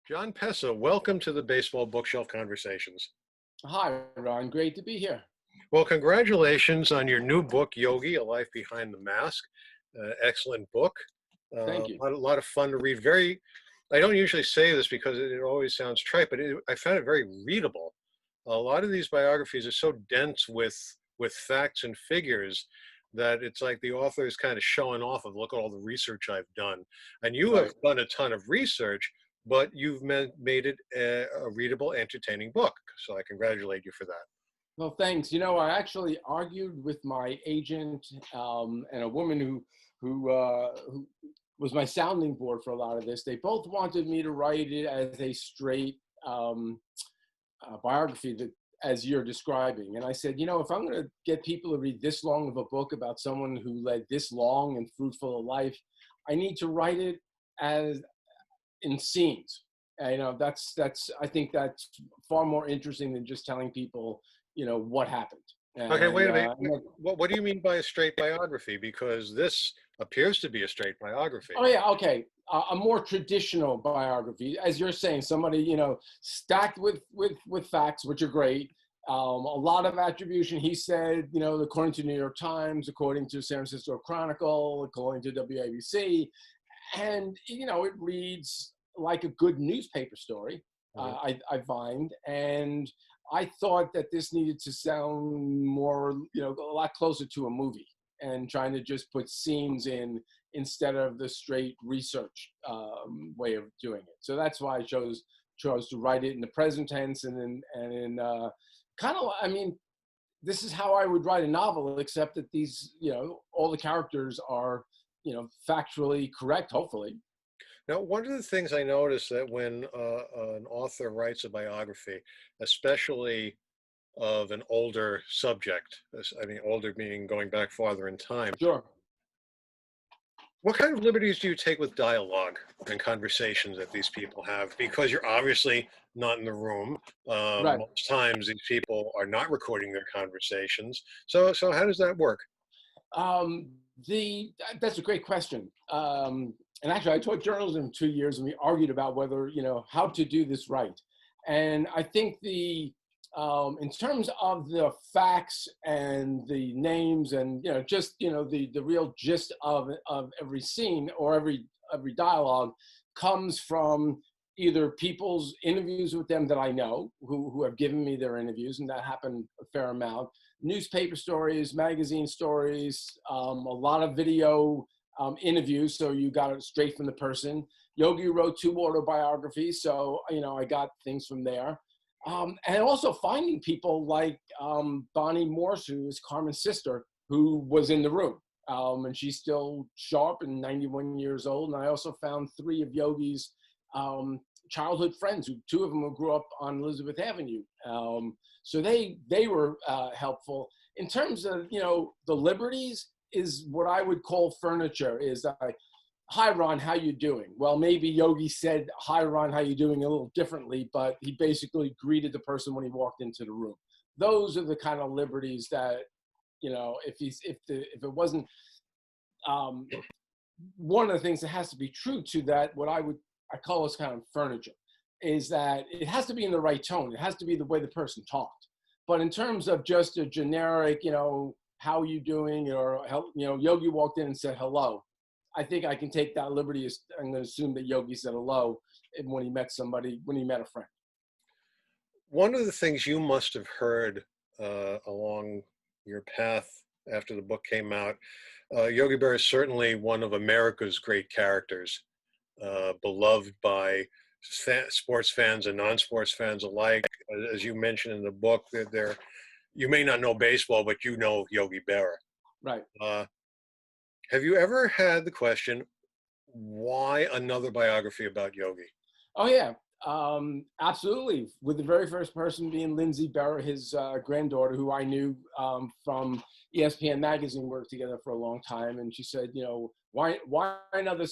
Jon Pessah, welcome to the Baseball Bookshelf Conversations. Hi, Ron. Great to be here. Well, congratulations on your new book, Yogi, A Life Behind the Mask. Excellent book. Thank you. A lot of fun to read. I don't usually say this because it always sounds trite, but I found it very readable. A lot of these biographies are so dense with facts and figures that it's like the author is kind of showing off of, look at all the research I've done. And you have Right. done a ton of research, but you've made it a readable, entertaining book. So I congratulate you for that. Well, thanks. I actually argued with my agent and a woman who was my sounding board for a lot of this. They both wanted me to write it as a straight biography that, as you're describing. And I said, if I'm going to get people to read this long of a book about someone who led this long and fruitful a life, I need to write it as in scenes. That's I think that's far more interesting than just telling people, what happened. Okay, And wait a minute. What do you mean by a straight biography? Because this appears to be a straight biography. oh yeah, okay, a more traditional biography, as you're saying, somebody stacked with facts, which are great. A lot of attribution. He said, according to New York Times, according to San Francisco Chronicle, according to WABC, and it reads like a good newspaper story. Mhm. I find, and I thought that this needed to sound more, a lot closer to a movie, and trying to just put scenes in instead of the straight research way of doing it. So that's why I chose to write it in the present tense and in kind of, I mean, this is how I would write a novel, except that these, all the characters are, factually correct, hopefully. Now, one of the things I noticed that when an author writes a biography, especially of an older subject, I mean, older meaning going back farther in time, Sure. what kind of liberties do you take with dialogue and conversations that these people have? Because you're obviously not in the room. Right. Most times, these people are not recording their conversations. So how does that work? Um, that's a great question. And actually, I taught journalism 2 years, and we argued about whether how to do this right. And I think in terms of the facts and the names and just the real gist of every scene or every dialogue comes from either people's interviews with them that I know who have given me their interviews, and that happened a fair amount, newspaper stories, magazine stories, a lot of video interviews. So you got it straight from the person. Yogi wrote 2 autobiographies, so I got things from there. And also finding people like Bonnie Morse, who is Carmen's sister, who was in the room. And she's still sharp and 91 years old. And I also found 3 of Yogi's childhood friends, who 2 of them who grew up on Elizabeth Avenue. So they were helpful. In terms of the liberties, is what I would call furniture. Is hi Ron, how you doing? Well, maybe Yogi said hi Ron, how you doing a little differently, but he basically greeted the person when he walked into the room. Those are the kind of liberties that if it wasn't um, one of the things that has to be true to that, what I call this kind of furniture, is that it has to be in the right tone. It has to be the way the person talked. But in terms of just a generic, how are you doing, or Yogi walked in and said hello, I think I can take that liberty. I'm going to assume that Yogi said hello when he met somebody, when he met a friend. One of the things you must have heard along your path after the book came out, Yogi Berra is certainly one of America's great characters, beloved by sports fans and non-sports fans alike. As you mentioned in the book, you may not know baseball, but you know Yogi Berra. Right. Uh, have you ever had the question, why another biography about Yogi? Oh yeah, absolutely. With the very first person being Lindsay Berra, his granddaughter, who I knew from ESPN magazine, worked together for a long time, and she said, why another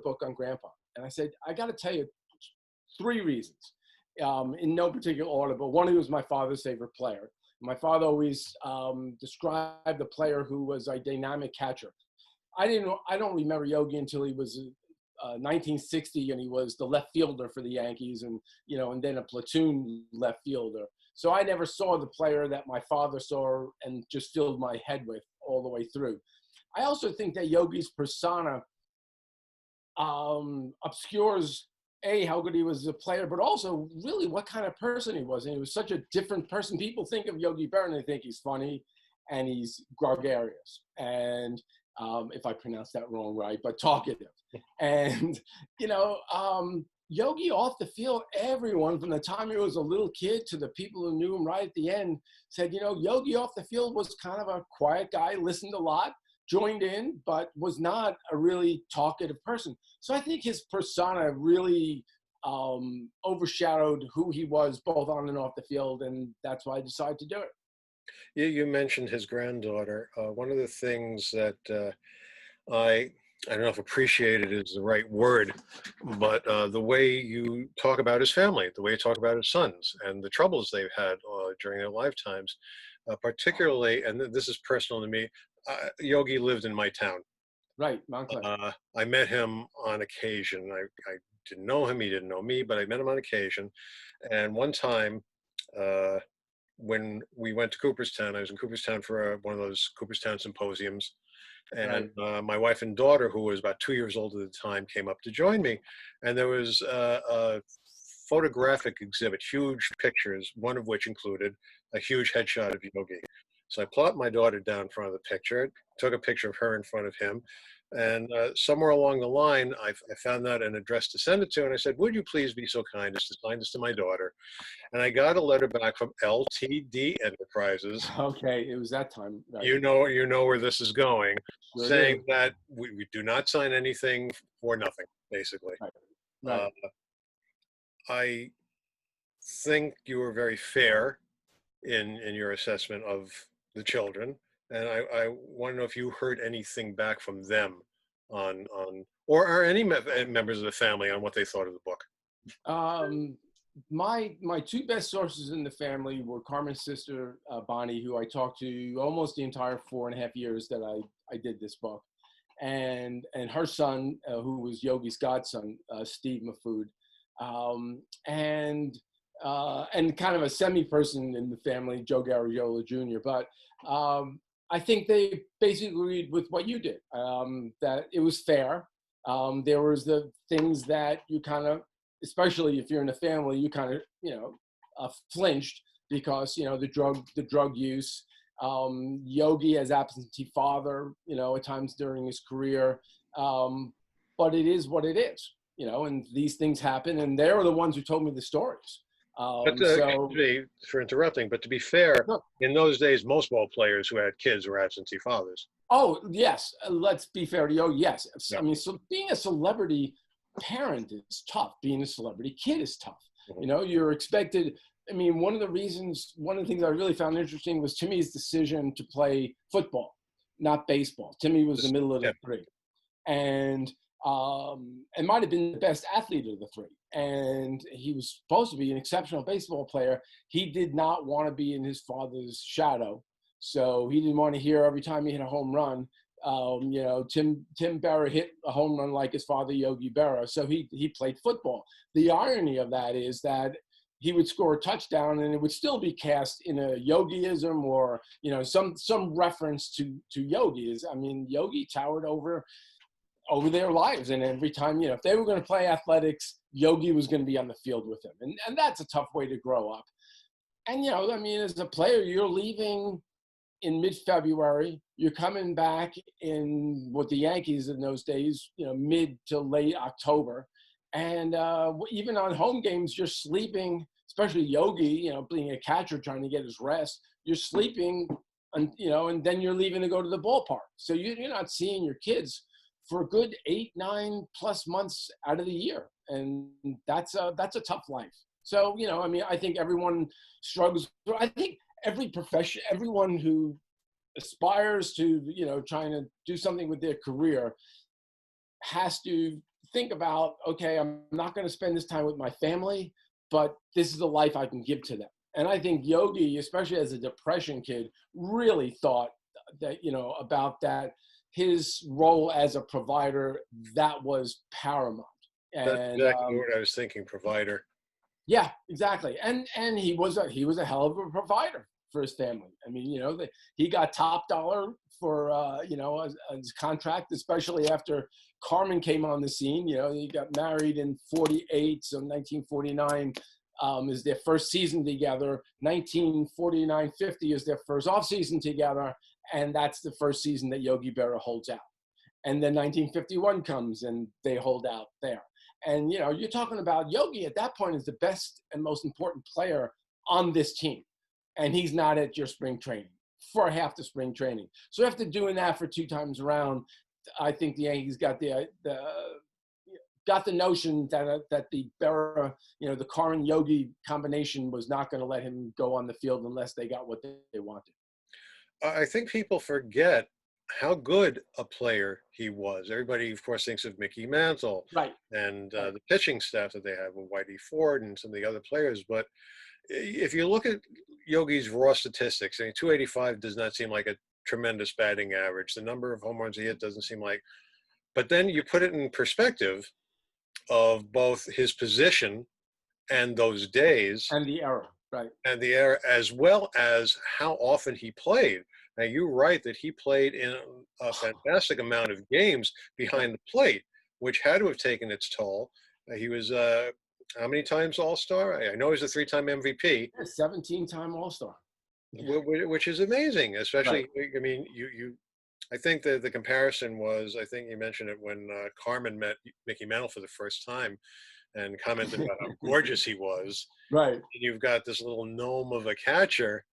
book on Grandpa? And I said, I got to tell you 3 reasons, in no particular order, but one, he was my father's favorite player. My father always described the player who was a dynamic catcher. I don't remember Yogi until he was 1960, and he was the left fielder for the Yankees, and and then a platoon left fielder. So I never saw the player that my father saw and just filled my head with all the way through. I also think that Yogi's persona obscures how good he was as a player, but also really what kind of person he was. And he was such a different person. People think of Yogi Berra and they think he's funny and he's gregarious. And if I pronounce that wrong, right, but talkative. And, Yogi off the field, everyone from the time he was a little kid to the people who knew him right at the end said, Yogi off the field was kind of a quiet guy, listened a lot, joined in, but was not a really talkative person. So I think his persona really overshadowed who he was both on and off the field, and that's why I decided to do it. Yeah, you mentioned his granddaughter. One of the things that I don't know if appreciated is the right word, but the way you talk about his family, the way you talk about his sons, and the troubles they've had during their lifetimes, particularly, and this is personal to me, Yogi lived in my town. Right, Montclair. I met him on occasion. I didn't know him, he didn't know me, but I met him on occasion. And one time, when we went to Cooperstown, I was in Cooperstown for one of those Cooperstown symposiums. And my wife and daughter, who was about 2 years old at the time, came up to join me. And there was a photographic exhibit, huge pictures, one of which included a huge headshot of Yogi. So I plopped my daughter down in front of the picture, took a picture of her in front of him. And somewhere along the line, I found out an address to send it to. And I said, would you please be so kind as to sign this to my daughter? And I got a letter back from LTD Enterprises. Okay, it was that time. Right. You know where this is going, Sure saying did. that we do not sign anything for nothing, basically. Right. Right. I think you were very fair in your assessment of the children, and I want to know if you heard anything back from them on or are any members of the family on what they thought of the book. My two best sources in the family were Carmen's sister, Bonnie, who I talked to almost the entire 4.5 years that I did this book, and her son, who was Yogi's godson, Steve Mahfood, and kind of a semi-person in the family, Joe Garagiola Jr. But I think they basically agreed with what you did, that it was fair. There was the things that you kind of, especially if you're in a family, you kind of, flinched because, the drug use, Yogi as absentee father, at times during his career. But it is what it is, and these things happen, and they're the ones who told me the stories. But for interrupting, but to be fair, in those days, most ball players who had kids were absentee fathers. Oh, yes. Let's be fair to Yogi. Yes. Yeah. I mean, so being a celebrity parent is tough. Being a celebrity kid is tough. Mm-hmm. You're expected. I mean, one of the things I really found interesting was Timmy's decision to play football, not baseball. Timmy was the middle of the three, and might have been the best athlete of the three. And he was supposed to be an exceptional baseball player. He did not want to be in his father's shadow. So he didn't want to hear every time he hit a home run, Tim Berra hit a home run like his father, Yogi Berra. So he played football. The irony of that is that he would score a touchdown and it would still be cast in a Yogiism or, some reference to Yogis. I mean, Yogi towered over their lives. And every time, if they were going to play athletics, Yogi was going to be on the field with them. And that's a tough way to grow up. And, as a player, you're leaving in mid-February, you're coming back in what the Yankees in those days, mid to late October. And even on home games, you're sleeping, especially Yogi, being a catcher trying to get his rest, you're sleeping, and then you're leaving to go to the ballpark. So you're not seeing your kids for a good 8-9+ months out of the year. And that's a tough life. So, I think everyone struggles. I think every profession, everyone who aspires to, trying to do something with their career has to think about, okay, I'm not going to spend this time with my family, but this is the life I can give to them. And I think Yogi, especially as a depression kid, really thought that, about that, his role as a provider, that was paramount. That's And exactly what I was thinking, provider. yeah, exactly. And he was a hell of a provider for his family. I mean, he got top dollar for his contract, especially after Carmen came on the scene. He got married in 48, so 1949 is their first season together. 1949-50 is their first off season together, and that's the first season that Yogi Berra holds out. And then 1951 comes and they hold out there. And you're talking about Yogi at that point is the best and most important player on this team, and he's not at your spring training for half the spring training. So after doing that for 2 times around, I think the Yankees got the notion that the Berra, the Carmen Yogi combination was not going to let him go on the field unless they got what they wanted. I think people forget how good a player he was. Everybody, of course, thinks of Mickey Mantle Right. and Right. the pitching staff that they have with Whitey Ford and some of the other players. But if you look at Yogi's raw statistics, I mean, 285 does not seem like a tremendous batting average. The number of home runs he hit doesn't seem like. But then you put it in perspective of both his position and those days And the error. Right. and the air, as well as how often he played. Now, you're right that he played in a fantastic amount of games behind the plate, which had to have taken its toll. He was how many times All-Star? I know he's a 3-time MVP. 17-time All-Star. Yeah. Which is amazing, Right. especially. I mean, I think the comparison was, I think you mentioned it when Carmen met Mickey Mantle for the first time, and commented about how gorgeous he was. Right. And you've got this little gnome of a catcher,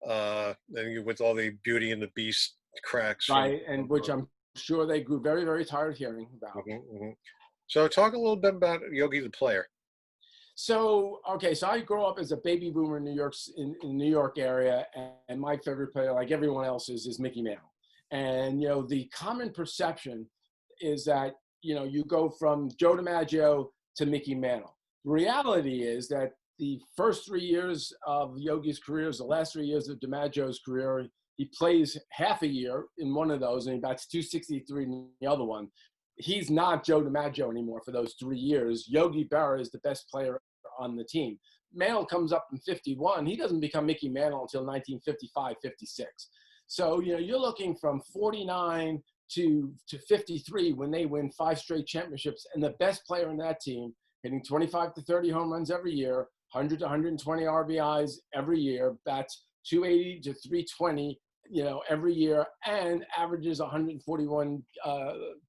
with all the Beauty and the Beast cracks from. Right. And which I'm sure they grew very, very tired of hearing about. So talk a little bit about Yogi the player. So I grew up as a baby boomer in New York area, and my favorite player, like everyone else's, is Mickey Mantle. And the common perception is that you go from Joe DiMaggio to Mickey Mantle. The reality is that the first 3 years of Yogi's career is the last 3 years of DiMaggio's career. He plays half a year in one of those, and he bats 263 in the other one. He's not Joe DiMaggio anymore for those 3 years. Yogi Berra is the best player on the team. Mantle comes up in 51. He doesn't become Mickey Mantle until 1955, 56. So, you're looking from 49 to 53 when they win 5 straight championships, and the best player on that team hitting 25 to 30 home runs every year, 100 to 120 RBIs every year, bats 280 to 320, every year, and averages 141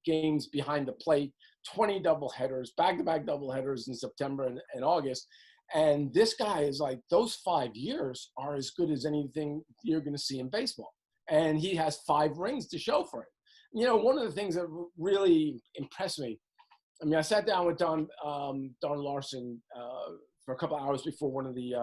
games behind the plate, 20 doubleheaders, back-to-back doubleheaders in September and August. And this guy is like, those 5 years are as good as anything you're going to see in baseball. And he has 5 rings to show for it. One of the things that really impressed me, I mean, I sat down with Don Larson for a couple of hours before one of the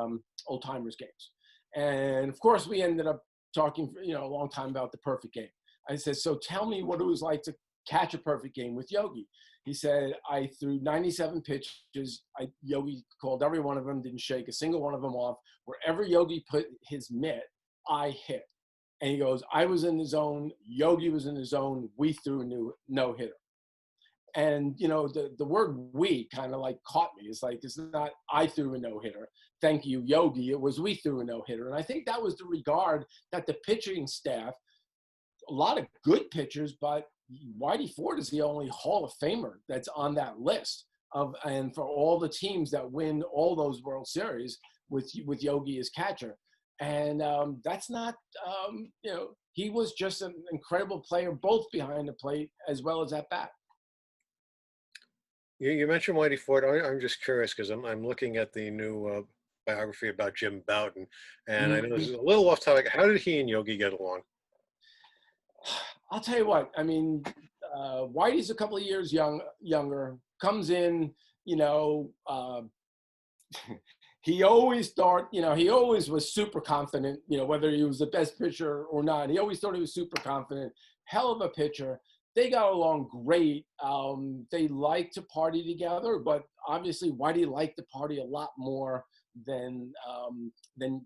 Old Timers games. And of course, we ended up talking, a long time about the perfect game. I said, so tell me what it was like to catch a perfect game with Yogi. He said, I threw 97 pitches. Yogi called every one of them, didn't shake a single one of them off. Wherever Yogi put his mitt, I hit. And he goes, I was in the zone, Yogi was in the zone, we threw a no-hitter. And, the word we kind of like caught me. It's like, it's not I threw a no-hitter. Thank you, Yogi. It was we threw a no-hitter. And I think that was the regard that the pitching staff, a lot of good pitchers, but Whitey Ford is the only Hall of Famer that's on that list and for all the teams that win all those World Series with Yogi as catcher. And that's not, he was just an incredible player, both behind the plate as well as at bat. You mentioned Whitey Ford. I'm just curious because I'm looking at the new biography about Jim Bouton, and I know this is a little off topic. How did he and Yogi get along? I'll tell you what. I mean, Whitey's a couple of years younger. Comes in, he always thought, he always was super confident. Whether he was the best pitcher or not, he always thought he was super confident. Hell of a pitcher. They got along great. They liked to party together, but obviously Whitey liked to party a lot more than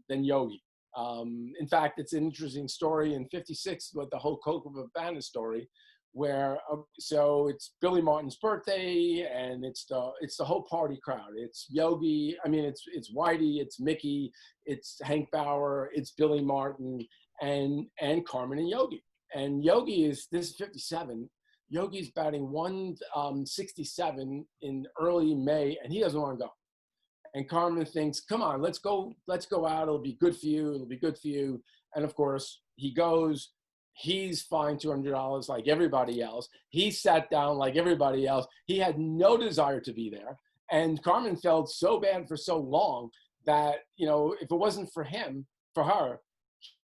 Yogi. In fact, it's an interesting story in '56 with the whole Copacabana story, where so it's Billy Martin's birthday, and it's the whole party crowd. It's Yogi, I mean it's Whitey, it's Mickey, it's Hank Bauer, it's Billy Martin, and Carmen and Yogi. And Yogi is, this is '57. Yogi's batting 167 in early May, and he doesn't want to go. And Carmen thinks, come on, let's go out. It'll be good for you. It'll be good for you. And of course, he goes. He's fined $200 like everybody else. He sat down like everybody else. He had no desire to be there. And Carmen felt so bad for so long that, you know, if it wasn't for her,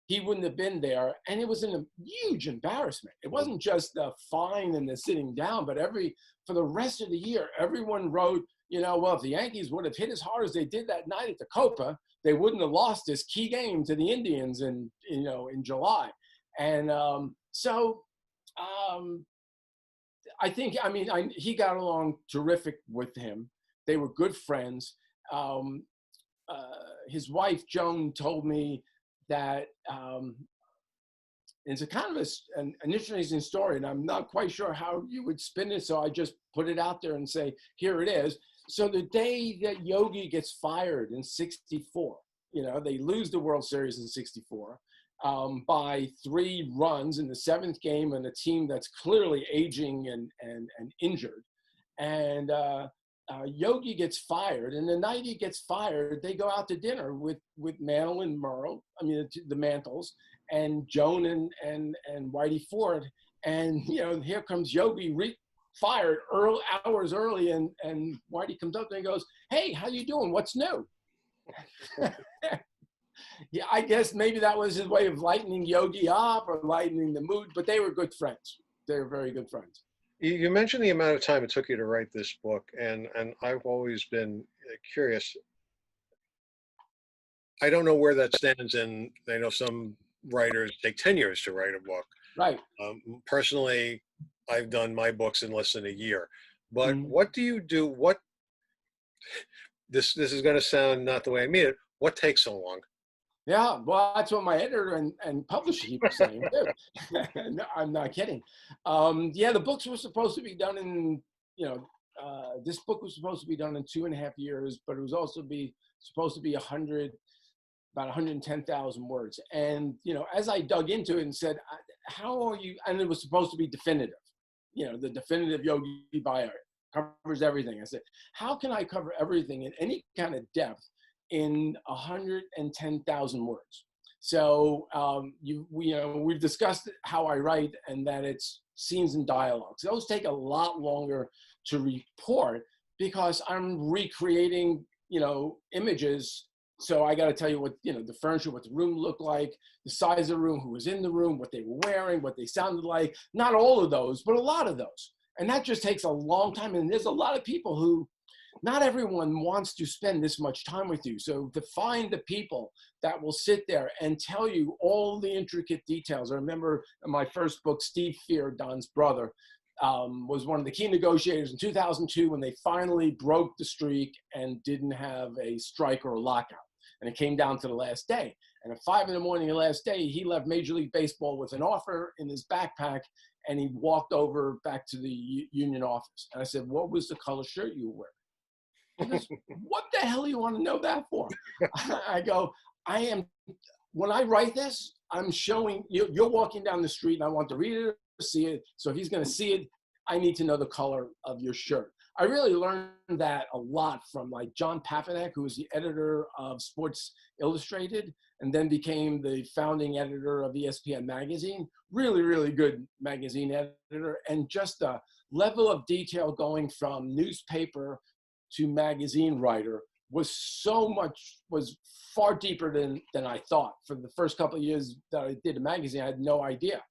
he wouldn't have been there. And it was a huge embarrassment. It wasn't just the fine and the sitting down, but for the rest of the year, everyone wrote, you know, well, if the Yankees would have hit as hard as they did that night at the Copa, they wouldn't have lost this key game to the Indians in July. And I think, I mean, he got along terrific with him. They were good friends. His wife, Joan, told me that it's a kind of an interesting story, and I'm not quite sure how you would spin it, so I just put it out there and say, here it is. So the day that Yogi gets fired in '64, you know, they lose the World Series in '64 by 3 runs in the 7th game, and a team that's clearly aging and injured. And Yogi gets fired, and the night he gets fired, they go out to dinner with Mantle and Merle, I mean the Mantles, and Joan and Whitey Ford. And, you know, here comes Yogi fired hours early, and Whitey comes up and he goes, hey, how you doing? What's new? Yeah, I guess maybe that was his way of lightening Yogi up or lightening the mood, but they were good friends. They were very good friends. You mentioned the amount of time it took you to write this book, and I've always been curious. I don't know where that stands, and I know some writers take 10 years to write a book. Right. Personally, I've done my books in less than a year. But Mm-hmm. what do you do? This is going to sound not the way I mean it. What takes so long? Yeah, well, that's what my editor and publisher keep saying too. No, I'm not kidding. Yeah, the books were supposed to be done in, you know, this book was supposed to be done in 2.5 years, but it was also supposed to be about 110,000 words. And, you know, as I dug into it and said, how are you, and it was supposed to be definitive, you know, the definitive Yogi bio covers everything. I said, how can I cover everything in any kind of depth in 110,000 words? So we've discussed how I write, and that it's scenes and dialogues. Those take a lot longer to report because I'm recreating, you know, images. So I got to tell you what, you know, the furniture, what the room looked like, the size of the room, who was in the room, what they were wearing, what they sounded like. Not all of those, but a lot of those. And that just takes a long time. And there's a lot of people who, not everyone wants to spend this much time with you. So to find the people that will sit there and tell you all the intricate details. I remember in my first book, Steve Fear, Don's brother, was one of the key negotiators in 2002 when they finally broke the streak and didn't have a strike or a lockout. And it came down to the last day. And at 5 a.m. the last day, he left Major League Baseball with an offer in his backpack, and he walked over back to the union office. And I said, what was the color shirt you were wearing? He goes, what the hell do you want to know that for? I go, when I write this, I'm showing, you're walking down the street and I want the reader to see it. So if he's going to see it, I need to know the color of your shirt. I really learned that a lot from like Jon Pessah, who was the editor of Sports Illustrated and then became the founding editor of ESPN magazine. Really, really good magazine editor. And just the level of detail going from newspaper to magazine writer was far deeper than I thought. For the first couple of years that I did a magazine, I had no idea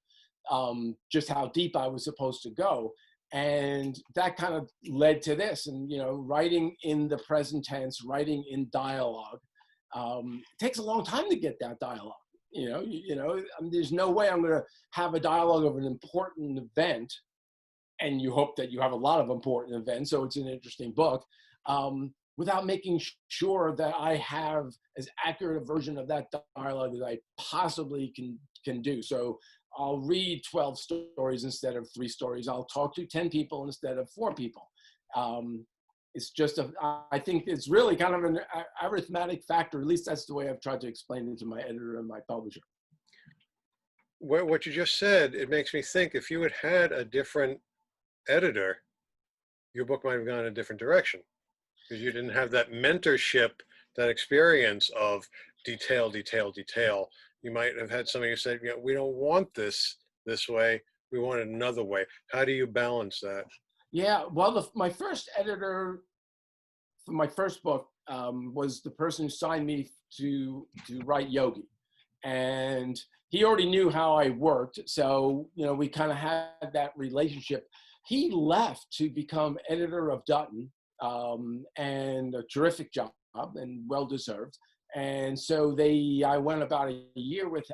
just how deep I was supposed to go. And that kind of led to this. And, you know, writing in the present tense, writing in dialogue, it takes a long time to get that dialogue. I mean, there's no way I'm going to have a dialogue of an important event, and you hope that you have a lot of important events, so it's an interesting book. without making sure that I have as accurate a version of that dialogue as I possibly can do. So I'll read 12 stories instead of 3 stories. I'll talk to 10 people instead of 4 people. It's just I think it's really kind of an arithmetic factor. At least that's the way I've tried to explain it to my editor and my publisher. What you just said, it makes me think if you had had a different editor, your book might have gone in a different direction because you didn't have that mentorship, that experience of detail, detail, detail. You might have had somebody who said, you know, we don't want this way. We want it another way. How do you balance that? Yeah, well, my first editor for my first book was the person who signed me to write Yogi, and he already knew how I worked, so we kind of had that relationship. He left to become editor of Dutton, and a terrific job and well deserved. And so I went about a year with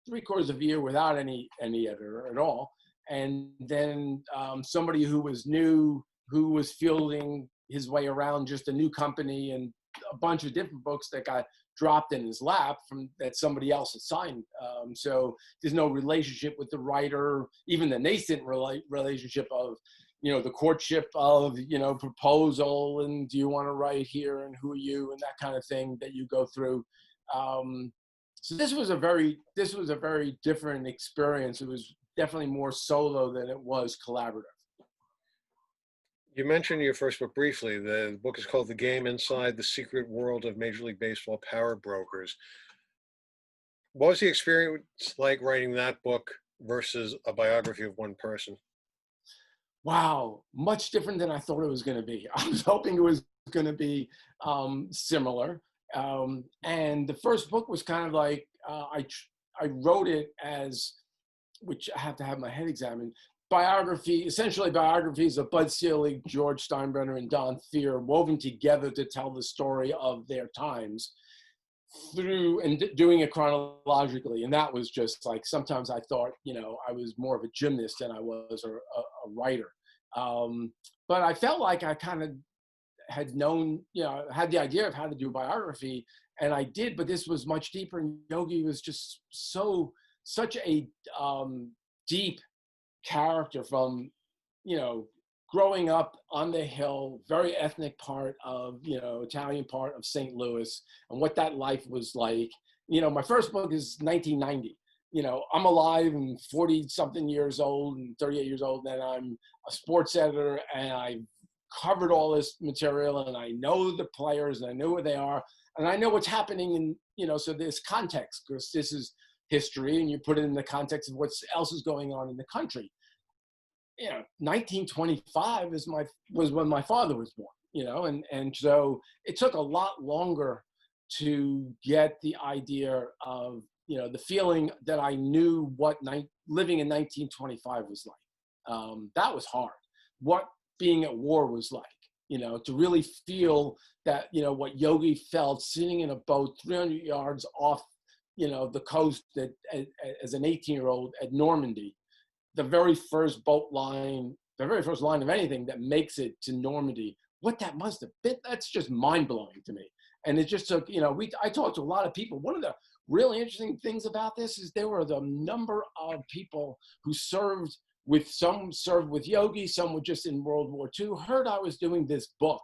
3/4 of a year without any editor at all. And then somebody who was new, who was fielding his way around just a new company and a bunch of different books that got dropped in his lap from that somebody else had signed. So there's no relationship with the writer, even the nascent relationship of, the courtship of, proposal and do you want to write here and who are you and that kind of thing that you go through. So this was a very different experience. It was definitely more solo than it was collaborative. You mentioned your first book briefly. The book is called The Game Inside the Secret World of Major League Baseball Power Brokers. What was the experience like writing that book versus a biography of one person? Wow, much different than I thought it was going to be. I was hoping it was going to be similar. And the first book was kind of like, I wrote it as, which I have to have my head examined, essentially biographies of Bud Selig, George Steinbrenner, and Don Fehr woven together to tell the story of their times through and doing it chronologically. And that was just like, sometimes I thought, I was more of a gymnast than I was a writer. But I felt like I kind of had known, had the idea of how to do a biography, and I did, but this was much deeper. And Yogi was just such a deep character from, growing up on the Hill, very ethnic part of, Italian part of St. Louis, and what that life was like. My first book is 1990. I'm alive and 40 something years old and 38 years old, and I'm a sports editor, and I covered all this material, and I know the players, and I know where they are, and I know what's happening in, so there's context, because this is history, and you put it in the context of what else is going on in the country. 1925 was when my father was born, and so it took a lot longer to get the idea of, the feeling that I knew what living in 1925 was like. That was hard. What being at war was like, to really feel that, what Yogi felt sitting in a boat 300 yards off, the coast as an 18-year-old at Normandy, the very first line of anything that makes it to Normandy, what that must have been, that's just mind-blowing to me. And it just took, I talked to a lot of people. One of the really interesting things about this is there were the number of people who some served with Yogi, some were just in World War II, heard I was doing this book,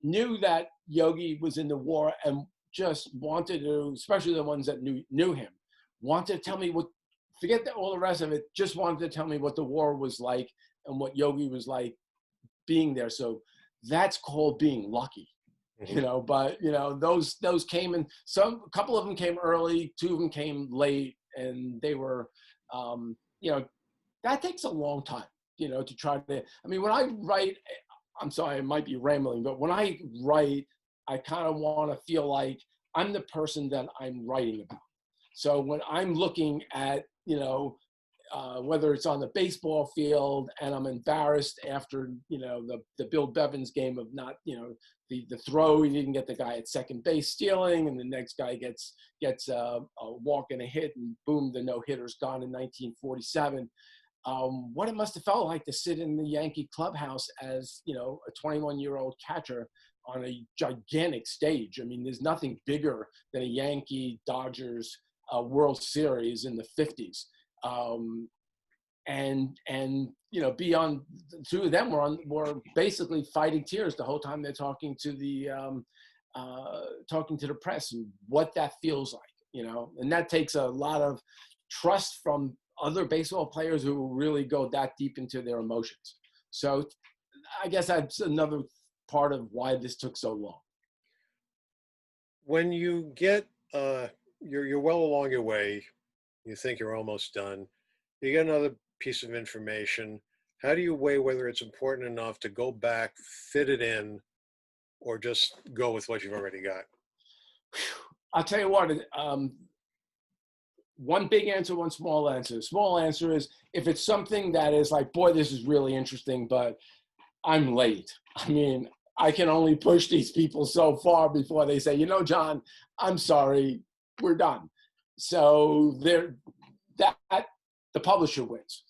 knew that Yogi was in the war, and just wanted to, especially the ones that knew him, wanted to tell me forget all the rest of it, just wanted to tell me what the war was like and what Yogi was like being there. So that's called being lucky, but those came, and a couple of them came early, 2 of them came late, and they were, that takes a long time, to try to, when I write, I'm sorry, I might be rambling, but when I write, I kind of want to feel like I'm the person that I'm writing about. So when I'm looking at, whether it's on the baseball field and I'm embarrassed after, the Bill Bevins game of not, the throw, he didn't get the guy at second base stealing, and the next guy gets a walk and a hit, and boom, the no-hitter's gone in 1947. What it must have felt like to sit in the Yankee clubhouse as, a 21-year-old catcher on a gigantic stage. I mean, there's nothing bigger than a Yankee Dodgers World Series in the 50s. And you know, beyond the two of them were basically fighting tears the whole time they're talking to the press, and what that feels like, you know. And that takes a lot of trust from other baseball players who really go that deep into their emotions. So I guess that's another part of why this took so long. When you get, you're well along your way, you think you're almost done, you get another piece of information. How do you weigh whether it's important enough to go back, fit it in, or just go with what you've already got? I'll tell you what, one big answer, one small answer. Small answer is if it's something that is like, boy, this is really interesting, but I'm late. I mean, I can only push these people so far before they say, you know, Jon, I'm sorry, we're done. So that the publisher wins.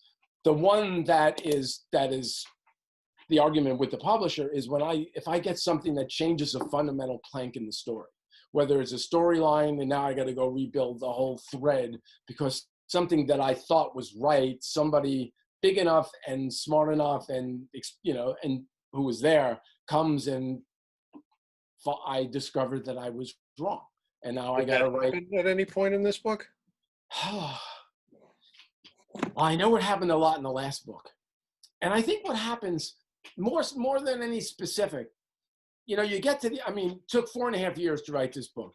The one that is the argument with the publisher is if I get something that changes a fundamental plank in the story, whether it's a storyline and now I got to go rebuild the whole thread because something that I thought was right, somebody big enough and smart enough and, you know, and who was there comes and I discovered that I was wrong. And now I got to write. At any point in this book? Well, I know what happened a lot in the last book. And I think what happens more than any specific, you know, you get to the, I mean, it took 4.5 years to write this book.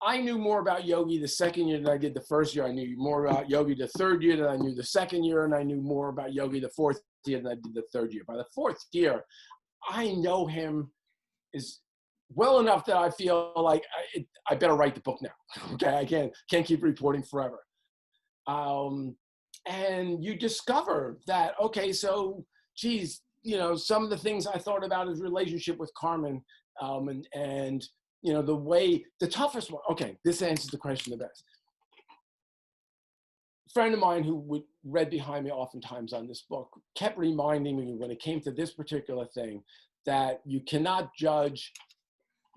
I knew more about Yogi the second year than I did the first year. I knew more about Yogi the third year than I knew the second year. And I knew more about Yogi the fourth year than I did the third year. By the fourth year, I know him is well enough that I feel like I better write the book now. Okay, I can't keep reporting forever. And you discover that, okay, so, geez, you know, some of the things I thought about his relationship with Carmen, and you know, the toughest one, okay, this answers the question the best. A friend of mine who read behind me oftentimes on this book kept reminding me when it came to this particular thing that you cannot judge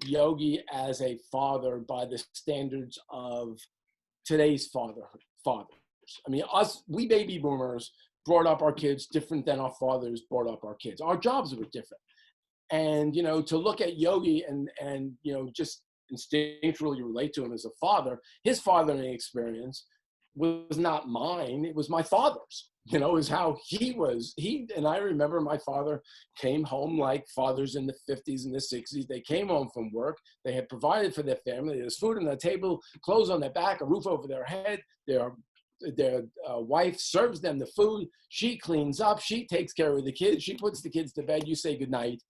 Yogi as a father by the standards of today's fathers. I mean, we baby boomers brought up our kids different than our fathers brought up our kids. Our jobs were different. And, you know, to look at Yogi and you know, just instinctually relate to him as a father, his fathering experience was not mine. It was my father's, you know, is how he was. And I remember my father came home like fathers in the 50s and the 60s. They came home from work. They had provided for their family. There was food on the table, clothes on their back, a roof over their head. Their wife serves them the food. She cleans up. She takes care of the kids. She puts the kids to bed. You say goodnight.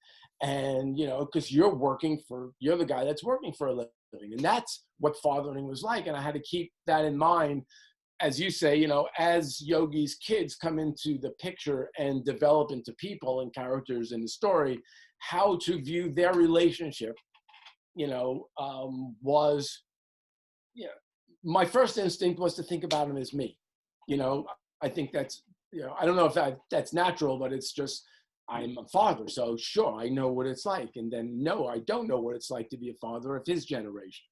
And, you know, because you're the guy that's working for a living. And that's what fathering was like. And I had to keep that in mind, as you say, you know, as Yogi's kids come into the picture and develop into people and characters in the story, how to view their relationship, you know, was, you know, my first instinct was to think about him as me. You know, I think that's, you know, I don't know if that's natural, but it's just, I'm a father, so sure, I know what it's like. And then, no, I don't know what it's like to be a father of his generation.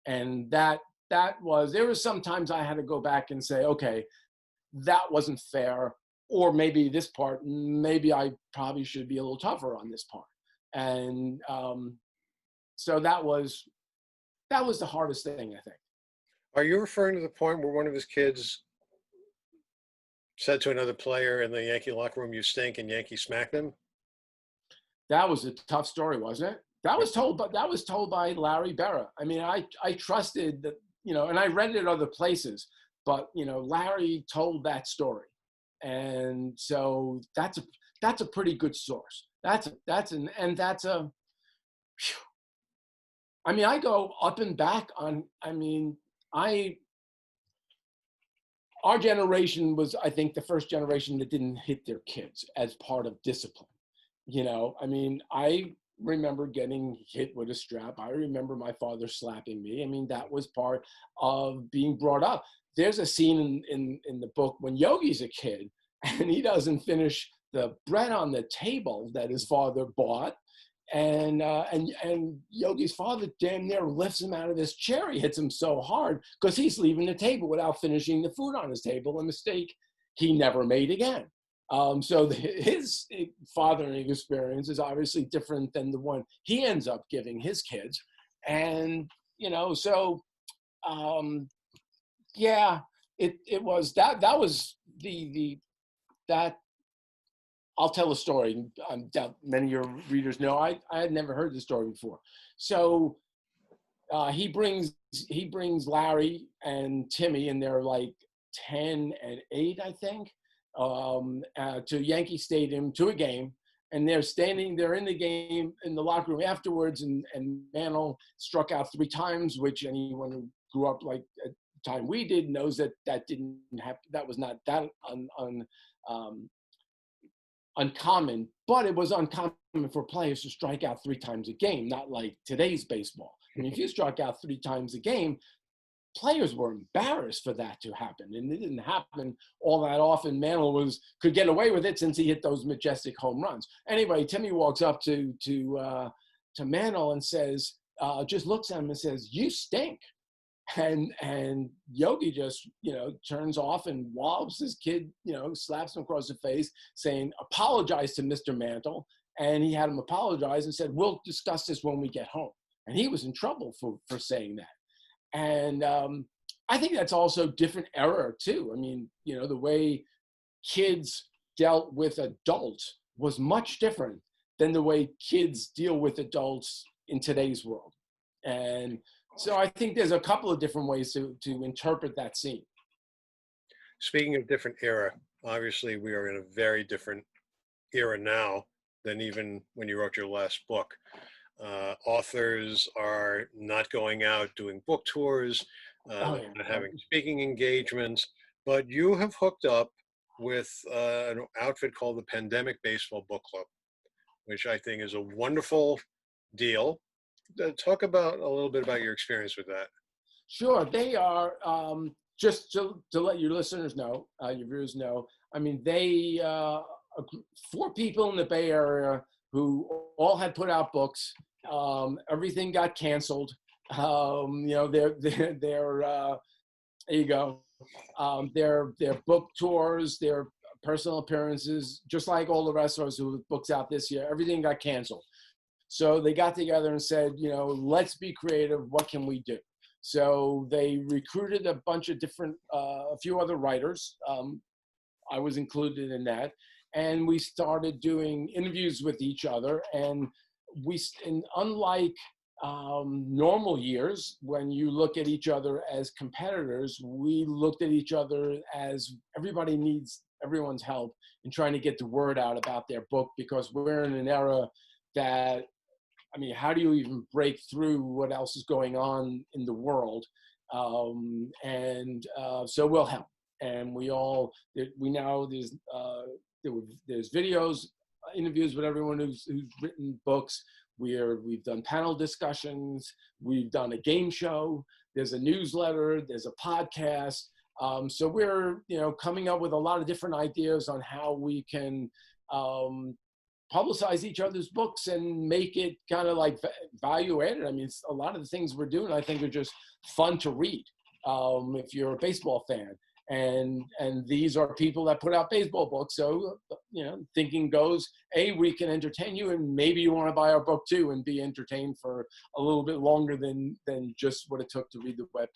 And there was sometimes I had to go back and say, okay, that wasn't fair. Or maybe this part, maybe I probably should be a little tougher on this part. And so that was the hardest thing, I think. Are you referring to the point where one of his kids said to another player in the Yankee locker room, "You stink," and Yankee smacked him? That was a tough story, wasn't it? That was told by Larry Berra. I mean, I trusted that, you know, and I read it at other places, but, you know, Larry told that story. And so that's a pretty good source. I mean, I go up and back on, I mean, our generation was, I think, the first generation that didn't hit their kids as part of discipline. You know, I mean, I remember getting hit with a strap. I remember my father slapping me. I mean, that was part of being brought up. There's a scene in the book when Yogi's a kid and he doesn't finish the bread on the table that his father bought. And Yogi's father damn near lifts him out of his chair. He hits him so hard because he's leaving the table without finishing the food on his table, a mistake he never made again. So his fathering experience is obviously different than the one he ends up giving his kids. And, so yeah, it was that was that. I'll tell a story. Doubt many of your readers know I had never heard this story before. So he brings Larry and Timmy, and they're like 10 and 8, I think, to Yankee Stadium to a game. And they're in the game in the locker room afterwards, and Mantle struck out 3 times, which anyone who grew up like at the time we did knows that didn't happen. That was not that uncommon, but it was uncommon for players to strike out 3 times a game, not like today's baseball. I mean, if you struck out 3 times a game, players were embarrassed for that to happen, and it didn't happen all that often. Mantle could get away with it since he hit those majestic home runs. Anyway, Timmy walks up to Mantle and says, just looks at him and says, "You stink." And Yogi just, turns off and wobbles his kid, slaps him across the face, saying, "Apologize to Mr. Mantle." And he had him apologize and said, "We'll discuss this when we get home." And he was in trouble for saying that. And I think that's also different era too. I mean, the way kids dealt with adults was much different than the way kids deal with adults in today's world. And so I think there's a couple of different ways to interpret that scene. Speaking of different era, obviously we are in a very different era now than even when you wrote your last book. Authors are not going out doing book tours, not having speaking engagements, but you have hooked up with an outfit called the Pandemic Baseball Book Club, which I think is a wonderful deal. Talk about a little bit about your experience with that. Sure. They are, just to let your listeners know, your viewers know, I mean, they, 4 people in the Bay Area who all had put out books. Everything got canceled. There you go. Their book tours, their personal appearances, just like all the rest of us who books out this year, everything got canceled. So they got together and said, let's be creative. What can we do? So they recruited a bunch of different, a few other writers. I was included in that. And we started doing interviews with each other. And unlike normal years, when you look at each other as competitors, we looked at each other as everybody needs everyone's help in trying to get the word out about their book, because we're in an era that, I mean, how do you even break through what else is going on in the world? So we'll help. And there's videos, interviews with everyone who's written books. We've done panel discussions. We've done a game show. There's a newsletter. There's a podcast. So we're coming up with a lot of different ideas on how we can publicize each other's books and make it kind of like value added. I mean, a lot of the things we're doing, I think, are just fun to read if you're a baseball fan. And these are people that put out baseball books. So, thinking goes, we can entertain you, and maybe you want to buy our book too and be entertained for a little bit longer than just what it took to read the webpage.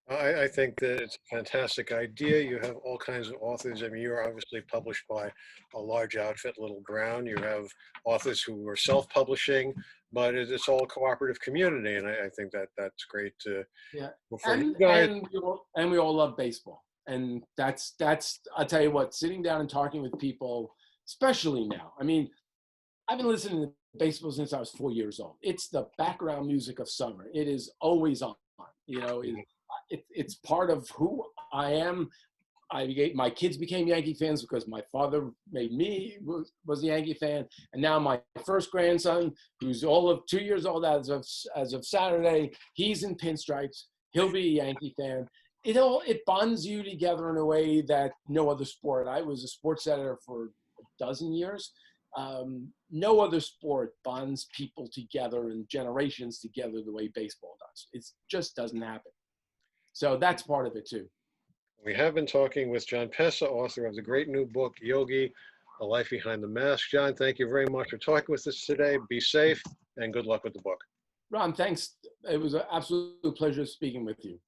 I think that it's a fantastic idea. You have all kinds of authors. I mean, you're obviously published by a large outfit, Little Brown. You have authors who are self-publishing, but it's all a cooperative community, and I think that's great to. Yeah, you guys. And we all love baseball, and that's. I'll tell you what, sitting down and talking with people, especially now. I mean, I've been listening to baseball since I was 4 years old. It's the background music of summer. It is always on. It's part of who I am. My kids became Yankee fans because my father made me was a Yankee fan, and now my first grandson, who's all of 2 years old as of Saturday, he's in pinstripes. He'll be a Yankee fan. It bonds you together in a way that no other sport. I was a sports editor for a dozen years, No other sport bonds people together and generations together the way baseball does. It just doesn't happen. So that's part of it too. We have been talking with Jon Pessah, author of the great new book, Yogi, A Life Behind the Mask. Jon, thank you very much for talking with us today. Be safe and good luck with the book. Ron, thanks. It was an absolute pleasure speaking with you.